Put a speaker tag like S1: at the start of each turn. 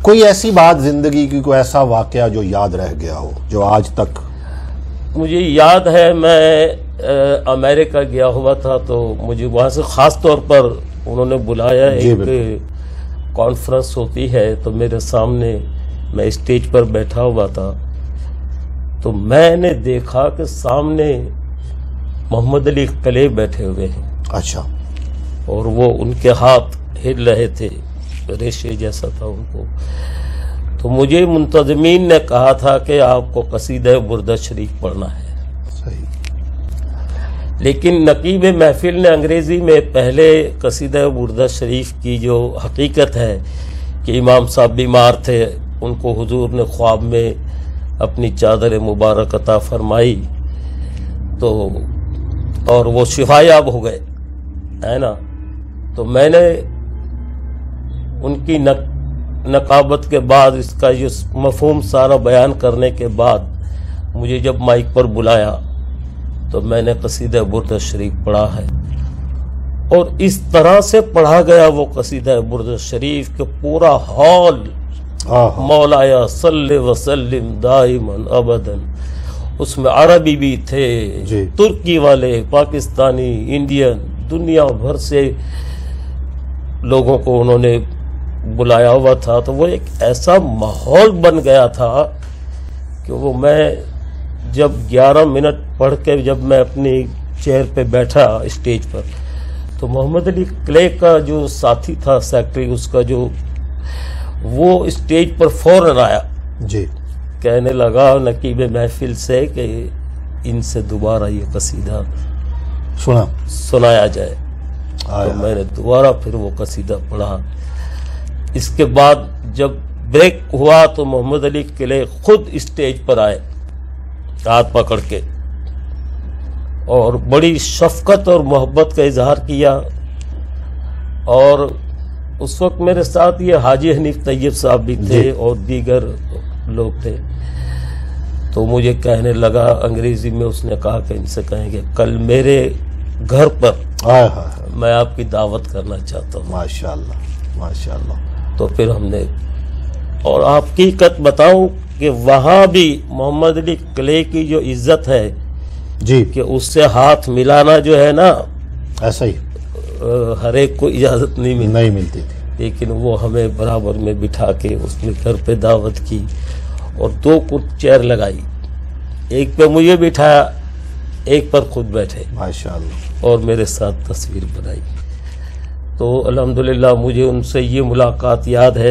S1: کوئی ایسی بات زندگی کی، کوئی ایسا واقعہ جو یاد رہ گیا ہو، جو آج تک؟
S2: مجھے یاد ہے میں امریکہ گیا ہوا تھا، تو مجھے وہاں سے خاص طور پر انہوں نے بلایا، ایک کانفرنس ہوتی ہے، تو میرے سامنے میں اسٹیج پر بیٹھا ہوا تھا، تو میں نے دیکھا کہ سامنے محمد علی کلے بیٹھے ہوئے ہیں۔
S1: اچھا۔
S2: اور وہ ان کے ہاتھ ہل رہے تھے، ریشے جیسا تھا ان کو۔ تو مجھے منتظمین نے کہا تھا کہ آپ کو قصیدہ بردہ شریف پڑھنا ہے۔
S1: صحیح۔
S2: لیکن نقیب محفل نے انگریزی میں پہلے قصیدہ بردہ شریف کی جو حقیقت ہے کہ امام صاحب بیمار تھے، ان کو حضور نے خواب میں اپنی چادر مبارک عطا فرمائی، تو اور وہ شفایاب ہو گئے، ہے نا۔ تو میں نے ان کی نقابت کے بعد اس کا یہ مفہوم سارا بیان کرنے کے بعد مجھے جب مائک پر بلایا تو میں نے قصیدہ بردہ شریف پڑھا ہے، اور اس طرح سے پڑھا گیا وہ قصیدہ بردہ شریف کہ پورا ہال مولایا صلی وسلم دائما ابدا، اس میں عربی بھی تھے، ترکی والے، پاکستانی، انڈین، دنیا بھر سے لوگوں کو انہوں نے بلایا ہوا تھا۔ تو وہ ایک ایسا ماحول بن گیا تھا کہ وہ میں جب 11 منٹ پڑھ کے جب میں اپنی چیئر پہ بیٹھا اسٹیج پر، تو محمد علی کلے کا جو ساتھی تھا سیکرٹری اس کا، جو وہ اسٹیج پر فوراً آیا،
S1: جی،
S2: کہنے لگا نقیب محفل سے کہ ان سے دوبارہ یہ قصیدہ سنایا جائے۔ تو میں نے دوبارہ پھر وہ قصیدہ پڑھا۔ اس کے بعد جب بریک ہوا تو محمد علی کلے خود اسٹیج پر آئے ہاتھ پکڑ کے، اور بڑی شفقت اور محبت کا اظہار کیا۔ اور اس وقت میرے ساتھ یہ حاجی حنیف طیب صاحب بھی تھے اور دیگر لوگ تھے، تو مجھے کہنے لگا انگریزی میں، اس نے کہا کہ ان سے کہیں گے کل میرے گھر پر میں آپ کی دعوت کرنا چاہتا ہوں۔
S1: ماشاءاللہ ماشاءاللہ۔
S2: تو پھر ہم نے، اور آپ کی حقیقت بتاؤں کہ وہاں بھی محمد علی کلے کی جو عزت ہے
S1: جی،
S2: کہ اس سے ہاتھ ملانا جو ہے نا،
S1: ایسا ہی
S2: ہر ایک کو اجازت نہیں
S1: ملتی تھی،
S2: لیکن وہ ہمیں برابر میں بٹھا کے اس میں گھر پہ دعوت کی، اور 2 چیئر لگائی، ایک پہ مجھے بٹھایا، ایک پر خود بیٹھے
S1: ماشاءاللہ،
S2: اور میرے ساتھ تصویر بنائی۔ تو الحمدللہ مجھے ان سے یہ ملاقات یاد ہے۔